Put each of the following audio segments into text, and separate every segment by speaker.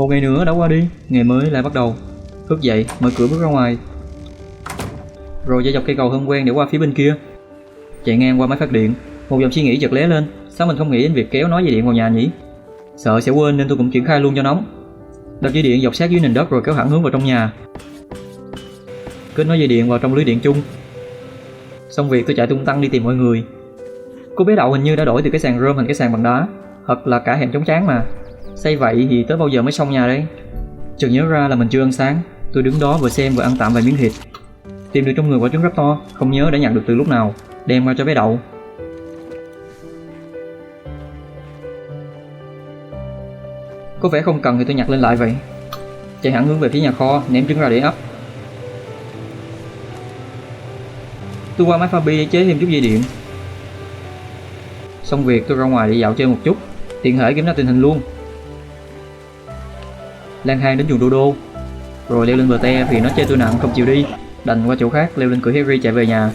Speaker 1: Một ngày nữa đã qua đi, ngày mới lại bắt đầu. Thức dậy, mở cửa bước ra ngoài, rồi chạy dọc cây cầu thân quen để qua phía bên kia. Chạy ngang qua máy phát điện, một dòng suy nghĩ chợt lóe lên, sao mình không nghĩ đến việc kéo nối dây điện vào nhà nhỉ? Sợ sẽ quên nên tôi cũng triển khai luôn cho nóng. Đặt dây điện dọc sát dưới nền đất rồi kéo hẳn hướng vào trong nhà, kết nối dây điện vào trong lưới điện chung. Xong việc tôi chạy tung tăng đi tìm mọi người. Cô bé Đậu hình như đã đổi từ cái sàn rơm thành cái sàn bằng đá, thật là cả hẻm trống tráng mà. Xây vậy thì tới bao giờ mới xong nhà đây? Chợt nhớ ra là mình chưa ăn sáng. Tôi đứng đó vừa xem vừa ăn tạm vài miếng thịt. Tìm được trong người quả trứng rất to, không nhớ đã nhặt được từ lúc nào, đem qua cho bé Đậu. Có vẻ không cần thì tôi nhặt lên lại vậy. Chạy hẳn hướng về phía nhà kho, ném trứng ra để ấp. Tôi qua máy pha bi để chế thêm chút dây điện. Xong việc tôi ra ngoài để dạo chơi một chút, tiện thể kiểm tra tình hình luôn. Lang thang đến chuồng Dodo, rồi leo lên bờ te thì nó chơi tôi nặng không chịu đi, đành qua chỗ khác leo lên cửa Harry chạy về nhà.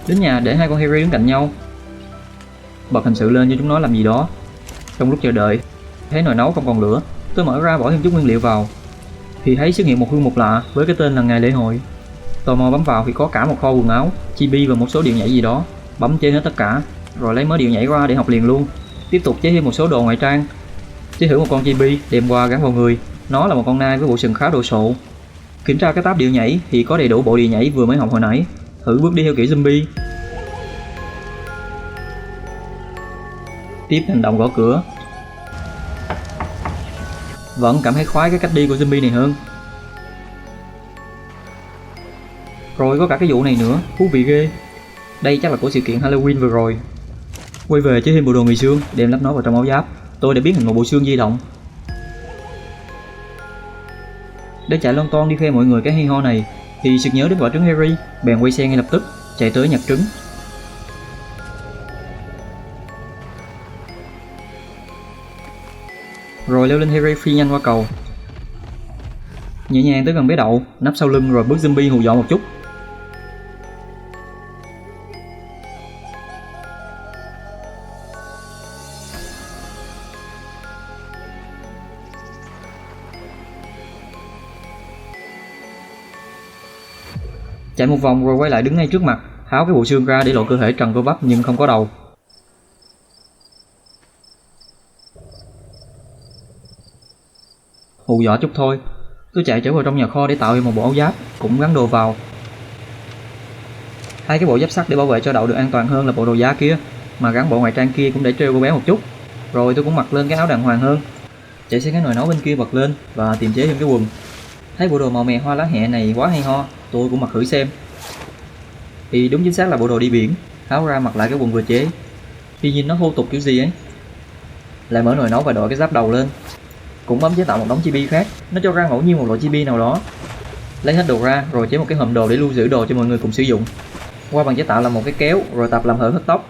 Speaker 1: Đến nhà để hai con Harry đứng cạnh nhau, bật hình sự lên cho chúng nó làm gì đó. Trong lúc chờ đợi, thấy nồi nấu không còn lửa, tôi mở ra bỏ thêm chút nguyên liệu vào, thì thấy xuất hiện một hương mục lạ với cái tên là ngày lễ hội. Tò mò bấm vào thì có cả một kho quần áo, chibi và một số điệu nhảy gì đó. Bấm chế hết tất cả, rồi lấy mớ điệu nhảy ra để học liền luôn. Tiếp tục chế thêm một số đồ ngoại trang. Chế thử một con chibi đem qua gắn vào người, nó là một con nai với bộ sừng khá đồ sộ. Kiểm tra cái tab điệu nhảy thì có đầy đủ bộ điệu nhảy vừa mới học hồi nãy. Thử bước đi theo kiểu zombie. Tiếp hành động gõ cửa. Vẫn cảm thấy khoái cái cách đi của zombie này hơn. Rồi có cả cái vụ này nữa, thú vị ghê. Đây chắc là của sự kiện Halloween vừa rồi. Quay về chế thêm bộ đồ người xương, đem lắp nó vào trong áo giáp. Tôi đã biến thành một bộ xương di động. Để chạy lon ton đi khoe mọi người cái hay ho này, thì sực nhớ đến quả trứng Harry, bèn quay xe ngay lập tức, chạy tới nhặt trứng. Rồi leo lên Harry phi nhanh qua cầu. Nhẹ nhàng tới gần bé Đậu, nấp sau lưng rồi bước zombie hù dọa một chút. Chạy một vòng rồi quay lại đứng ngay trước mặt, tháo cái bộ xương ra để lộ cơ thể trần cơ bắp nhưng không có đầu. Hù dọa chút thôi, tôi chạy trở vào trong nhà kho để tạo thêm một bộ áo giáp, cũng gắn đồ vào. Hai cái bộ giáp sắt để bảo vệ cho Đậu được an toàn hơn là bộ đồ giá kia, mà gắn bộ ngoại trang kia cũng để trêu cô bé một chút. Rồi tôi cũng mặc lên cái áo đàng hoàng hơn. Chạy sang cái nồi nấu bên kia bật lên và tìm chế thêm cái quần. Thấy bộ đồ màu mè hoa lá hẹ này quá hay ho, tôi cũng mặc thử xem. Thì đúng chính xác là bộ đồ đi biển, tháo ra mặc lại cái quần vừa chế. Tuy nhìn nó thô tục kiểu gì ấy. Lại mở nồi nấu và đội cái giáp đầu lên. Cũng bấm chế tạo một đống chibi khác, nó cho ra ngẫu nhiên một loại chibi nào đó. Lấy hết đồ ra rồi chế một cái hòm đồ để lưu giữ đồ cho mọi người cùng sử dụng. Qua bằng chế tạo là một cái kéo rồi tập làm hở hớt tóc.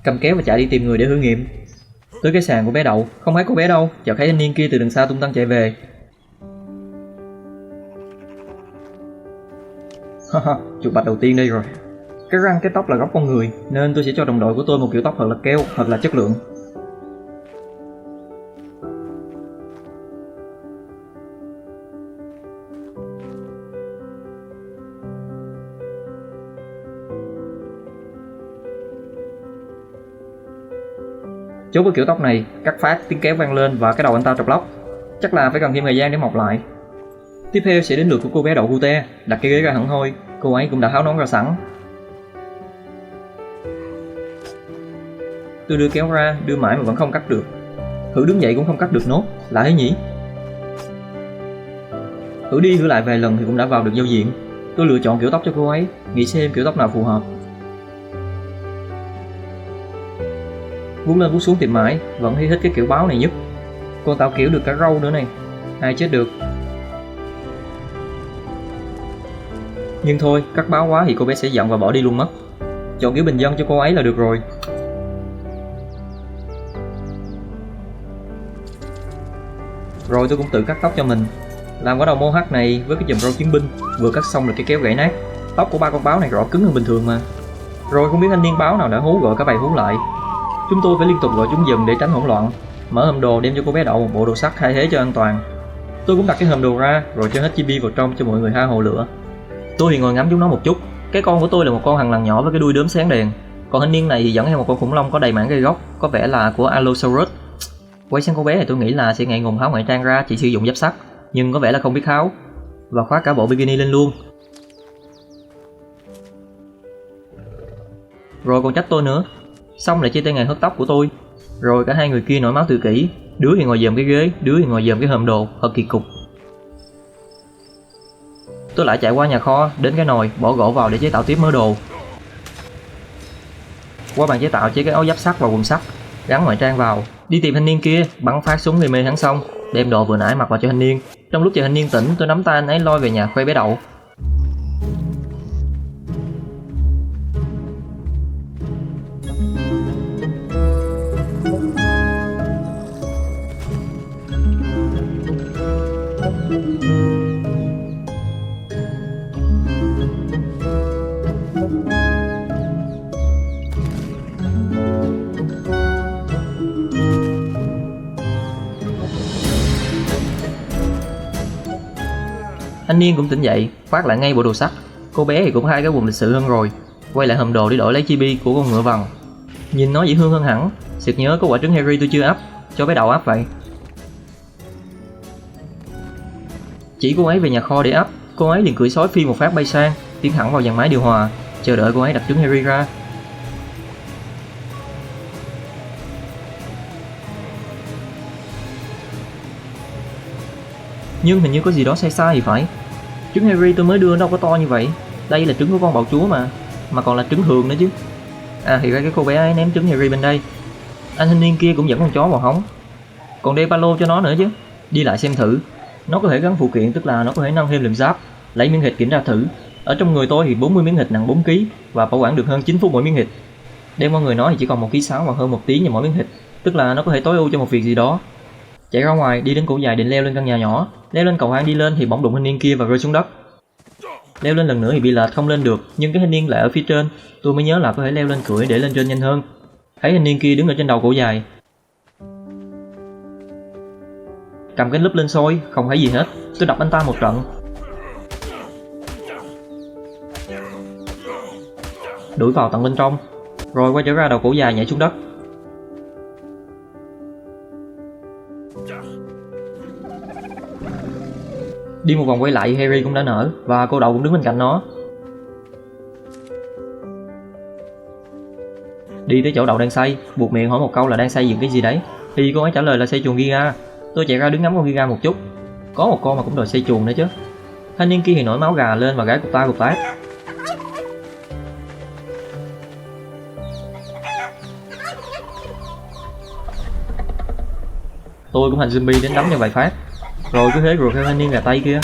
Speaker 1: Cầm kéo và chạy đi tìm người để thử nghiệm. Tới cái sàn của bé Đậu, không thấy cô bé đâu, chợt thấy thanh niên kia từ đằng xa tung tăng chạy về. Haha, chuột bạch đầu tiên đây rồi. Cái răng cái tóc là gốc con người, nên tôi sẽ cho đồng đội của tôi một kiểu tóc thật là keo, thật là chất lượng. Chốt với kiểu tóc này, cắt phát tiếng kéo vang lên và cái đầu anh ta trọc lóc. Chắc là phải cần thêm thời gian để mọc lại. Tiếp theo sẽ đến lượt của cô bé Đậu Cute, đặt cái ghế ra hẳn hoi, cô ấy cũng đã tháo nón ra sẵn. Tôi đưa kéo ra, đưa mãi mà vẫn không cắt được. Thử đứng dậy cũng không cắt được nốt, lạ thế nhỉ? Thử đi thử lại vài lần thì cũng đã vào được giao diện. Tôi lựa chọn kiểu tóc cho cô ấy, nghĩ xem kiểu tóc nào phù hợp. Vuốt lên vuốt xuống tìm mãi, vẫn thấy thích cái kiểu báo này nhất. Cô tạo kiểu được cả râu nữa này, ai chết được. Nhưng thôi, cắt báo quá thì cô bé sẽ giận và bỏ đi luôn mất. Chọn kiểu bình dân cho cô ấy là được rồi. Rồi tôi cũng tự cắt tóc cho mình. Làm cái đầu mô hắc này với cái chùm râu chiến binh, vừa cắt xong được cái kéo gãy nát. Tóc của ba con báo này rõ cứng hơn bình thường mà. Rồi không biết thanh niên báo nào đã hú gọi cả bầy hú lại. Chúng tôi phải liên tục gọi chúng dừng để tránh hỗn loạn. Mở hòm đồ đem cho cô bé Đậu một bộ đồ sắt thay thế cho an toàn. Tôi cũng đặt cái hòm đồ ra rồi cho hết chibi vào trong cho mọi người tha hồ lửa. Tôi thì ngồi ngắm chúng nó một chút. Cái con của tôi là một con thằn lằn nhỏ với cái đuôi đốm sáng đèn. Còn thanh niên này thì dẫn theo một con khủng long có đầy mảng gây gốc, có vẻ là của Allosaurus. Quay sang cô bé thì tôi nghĩ là sẽ ngại ngùng tháo ngoại trang ra chỉ sử dụng giáp sắt, nhưng có vẻ là không biết tháo và khoác cả bộ bikini lên luôn. Rồi còn trách tôi nữa. Xong lại chia tay ngày hớt tóc của tôi. Rồi cả hai người kia nổi máu tự kỷ. Đứa thì ngồi dòm cái ghế, đứa thì ngồi dòm cái hòm đồ, thật kỳ cục. Tôi lại chạy qua nhà kho, đến cái nồi, bỏ gỗ vào để chế tạo tiếp mớ đồ. Qua bàn chế tạo chế cái áo giáp sắt và quần sắt, gắn ngoại trang vào, đi tìm thanh niên kia, bắn phát súng gây mê hắn xong, đem đồ vừa nãy mặc vào cho thanh niên. Trong lúc chờ thanh niên tỉnh, tôi nắm tay anh ấy lôi về nhà khoe bé Đậu. Thanh niên cũng tỉnh dậy, khoác lại ngay bộ đồ sắt. Cô bé thì cũng hai cái quần lịch sự hơn rồi, quay lại hòm đồ để đổi lấy chibi của con ngựa vằn. Nhìn nó dễ thương hơn hẳn. Sực nhớ có quả trứng Harry tôi chưa ấp, cho bé Đậu ấp vậy. Chỉ cô ấy về nhà kho để ấp, cô ấy liền cưỡi sói phi một phát bay sang, tiến thẳng vào dàn máy điều hòa, chờ đợi cô ấy đặt trứng Harry ra. Nhưng hình như có gì đó sai sai thì phải. Trứng Harry tôi mới đưa đâu có to như vậy. Đây là trứng của con bạo chúa mà còn là trứng thường nữa chứ. À thì ra cái cô bé ấy ném trứng Harry bên đây. Anh thanh niên kia cũng dẫn con chó vào hóng. Còn đeo ba lô cho nó nữa chứ. Đi lại xem thử. Nó có thể gắn phụ kiện, tức là nó có thể nâng thêm liềm giáp. Lấy miếng thịt kiểm tra thử. Ở trong người tôi thì 40 miếng thịt nặng 4 kg và bảo quản được hơn 9 phút mỗi miếng thịt. Đem qua người nó thì chỉ còn 1,6 kg và hơn 1 tiếng cho mỗi miếng thịt. Tức là nó có thể tối ưu cho một việc gì đó. Chạy ra ngoài, đi đến cổ dài định leo lên căn nhà nhỏ. Leo lên cầu thang đi lên thì bỗng đụng thanh niên kia và rơi xuống đất. Leo lên lần nữa thì bị lệch không lên được, nhưng cái thanh niên lại ở phía trên. Tôi mới nhớ là có thể leo lên cưỡi để lên trên nhanh hơn. Thấy thanh niên kia đứng ở trên đầu cổ dài, cầm cái lúp lên soi, không thấy gì hết. Tôi đập anh ta một trận, đuổi vào tận bên trong, rồi quay trở ra đầu cổ dài nhảy xuống đất. Đi một vòng quay lại, Harry cũng đã nở và cô Đậu cũng đứng bên cạnh nó. Đi tới chỗ Đậu đang xây, buộc miệng hỏi một câu là đang xây dựng cái gì đấy, thì cô ấy trả lời là xây chuồng Giga. Tôi chạy ra đứng ngắm con Giga một chút. Có một con mà cũng đòi xây chuồng nữa chứ. Thanh niên kia thì nổi máu gà lên và gái cục tát. Tôi cũng thành zombie đến đấm cho vài phát, rồi cứ thế rượt theo thanh niên gà tây kia.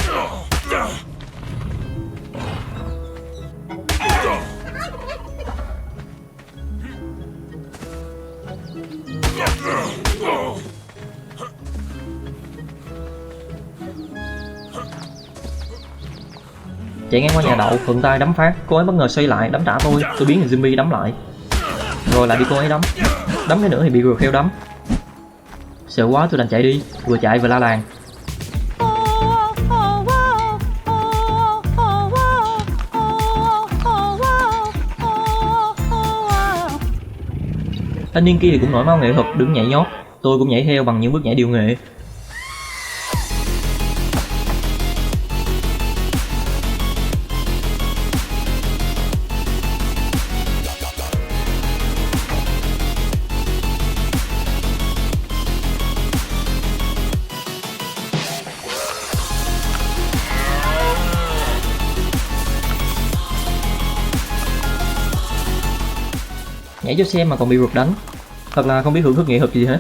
Speaker 1: Chạy ngang qua nhà Đậu, thuận tay đấm phát, cô ấy bất ngờ xoay lại đấm trả tôi biến thành zombie đấm lại, rồi lại bị cô ấy đấm cái nữa thì bị rượt theo đấm. Sợ quá tôi đành chạy đi, vừa chạy vừa la làng. Thanh niên kia thì cũng nổi máu nghệ thuật đứng nhảy nhót, tôi cũng nhảy theo bằng những bước nhảy điệu nghệ. Nhảy cho xem mà còn bị rượt đánh, thật là không biết hưởng thức nghệ thuật gì hết.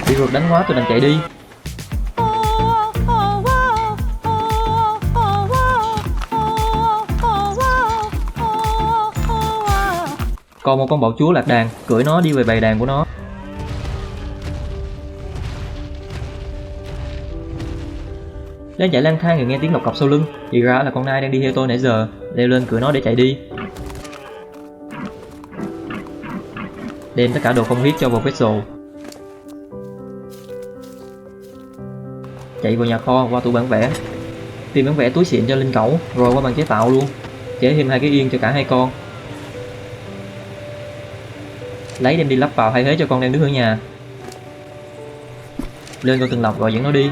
Speaker 1: Bị rượt đánh quá tôi đành chạy đi. Còn một con bạo chúa lạc đàn, cưỡi nó đi về bầy đàn của nó. Đang chạy lang thang thì nghe tiếng lộc cọc sau lưng, thì ra là con nai đang đi theo tôi nãy giờ, leo lên cửa nó để chạy đi. Đem tất cả đồ không huyết cho vào vessel. Chạy vào nhà kho qua tủ bản vẽ, tìm bản vẽ túi xịn cho linh cẩu, rồi qua bàn chế tạo luôn, chế thêm 2 cái yên cho cả 2 con. Lấy đem đi lắp vào thay thế cho con đang đứng ở nhà. Lên con Tường Lộc gọi dẫn nó đi,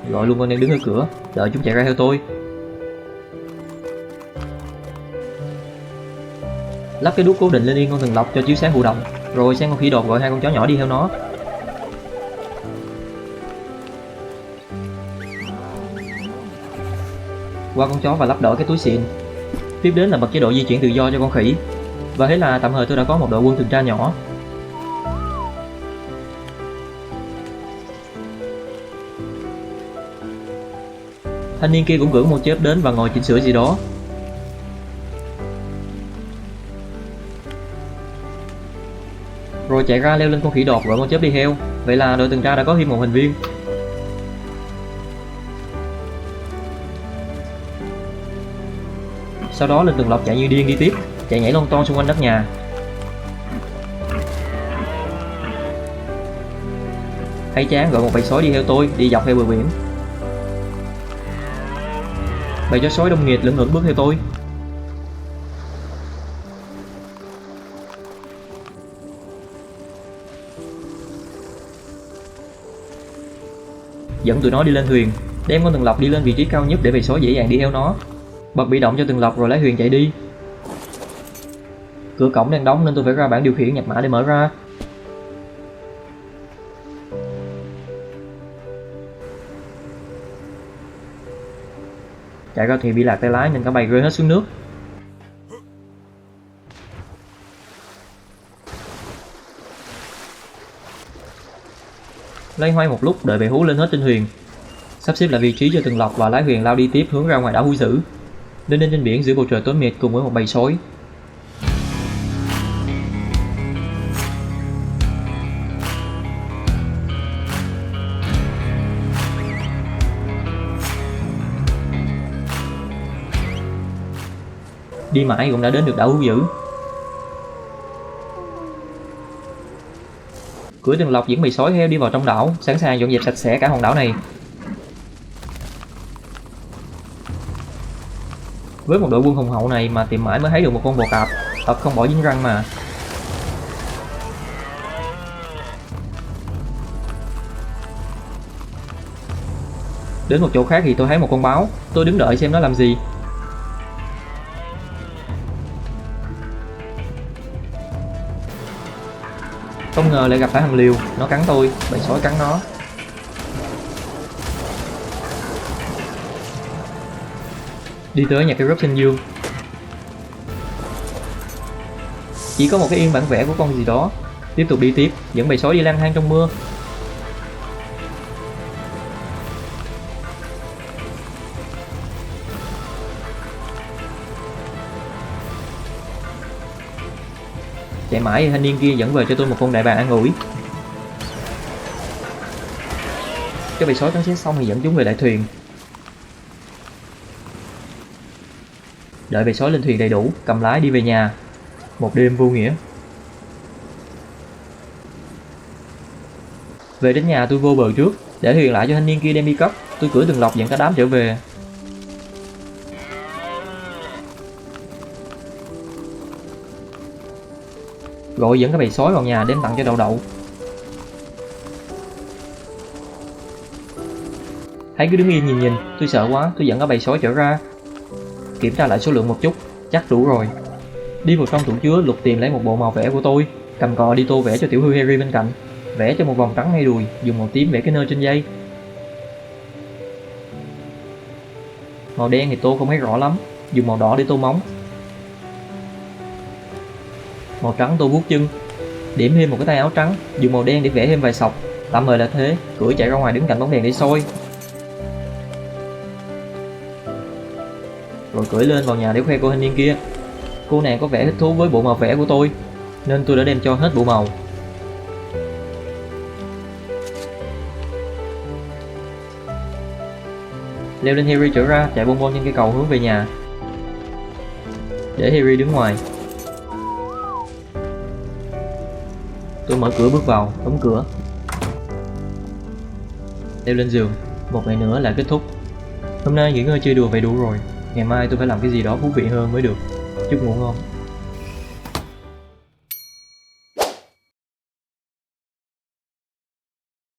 Speaker 1: gọi luôn con đang đứng ở cửa, đợi chúng chạy ra theo tôi. Lắp cái đuốc cố định lên yên con Tường Lộc cho chiếu sáng thụ động, rồi sang con khỉ đột gọi 2 con chó nhỏ đi theo nó. Qua con chó và lắp đỡ cái túi xịn. Tiếp đến là bật chế độ di chuyển tự do cho con khỉ. Và thế là tạm thời tôi đã có một đội quân tuần tra nhỏ. Thanh niên kia cũng cử một chớp đến và ngồi chỉnh sửa gì đó. Rồi chạy ra leo lên con khỉ đột gọi con chớp đi theo. Vậy là đội tuần tra đã có thêm một thành viên. Sau đó lên Tường Lộc chạy như điên đi tiếp, chạy nhảy lon ton xung quanh đất nhà. Thấy chán gọi một bầy sói đi theo tôi, đi dọc theo bờ biển. Bầy chó sói đông nghịt lững thững bước theo tôi. Dẫn tụi nó đi lên thuyền, đem con Tường Lộc đi lên vị trí cao nhất để bầy sói dễ dàng đi theo nó. Bật bị động cho Tường Lộc rồi lấy thuyền chạy đi. Cửa cổng đang đóng nên tôi phải ra bảng điều khiển nhập mã để mở ra. Chạy ra thì bị lạc tay lái nên cả bầy rơi hết xuống nước. Loay hoay một lúc đợi bầy hú lên hết trên thuyền, sắp xếp lại vị trí cho Tường Lộc và lái thuyền lao đi tiếp hướng ra ngoài đảo Húi Dữ. Lên trên biển giữa bầu trời tối mịt cùng với một bầy sói. Đi mãi cũng đã đến được đảo Húi Dữ. Cưỡi Tường Lộc dẫn bầy sói theo đi vào trong đảo, sẵn sàng dọn dẹp sạch sẽ cả hòn đảo này. Với một đội quân hùng hậu này mà tìm mãi mới thấy được một con bò cạp, thật không bỏ dính răng mà. Đến một chỗ khác thì tôi thấy một con báo, tôi đứng đợi xem nó làm gì. Không ngờ lại gặp phải thằng Liều, nó cắn tôi, bầy sói cắn nó. Đi tới nhà cây gốc xanh dương. Chỉ có một cái yên bản vẽ của con gì đó. Tiếp tục đi tiếp, dẫn bầy sói đi lang thang trong mưa. Chạy mãi thanh niên kia dẫn về cho tôi một con đại bàng an ủi. Cái bầy sói cắn xé xong thì dẫn chúng về lại thuyền. Đợi bầy sói lên thuyền đầy đủ, cầm lái đi về nhà. Một đêm vô nghĩa. Về đến nhà tôi vô bờ trước, để thuyền lại cho thanh niên kia đem đi cất. Tôi cưỡi Tường Lộc dẫn cả đám trở về. Gọi dẫn các bầy sói vào nhà đem tặng cho Đậu Đậu. Thấy cứ đứng yên nhìn, tôi sợ quá, tôi dẫn các bầy sói trở ra. Kiểm tra lại số lượng một chút, chắc đủ rồi. Đi vào trong tủ chứa lục tìm lấy một bộ màu vẽ của tôi, cầm cọ đi tô vẽ cho tiểu hư Harry bên cạnh, vẽ cho một vòng trắng ngay đùi, dùng màu tím vẽ cái nơ trên dây. Màu đen thì tô không thấy rõ lắm, dùng màu đỏ để tô móng. Màu trắng tô vuốt chân, điểm thêm một cái tay áo trắng, dùng màu đen để vẽ thêm vài sọc. Tạm thời là thế, cưỡi chạy ra ngoài đứng cạnh bóng đèn để soi. Rồi cưỡi lên vào nhà để khoe cô thanh niên kia. Cô nàng có vẻ thích thú với bộ màu vẽ của tôi, nên tôi đã đem cho hết bộ màu. Leo lên Harry trở ra, chạy bôn bôn trên cây cầu hướng về nhà. Để Harry đứng ngoài. Tôi mở cửa bước vào, đóng cửa. Leo lên giường, một ngày nữa là kết thúc. Hôm nay nghỉ ngơi chơi đùa vậy đủ rồi. Ngày mai tôi phải làm cái gì đó thú vị hơn mới được. Chúc ngủ ngon.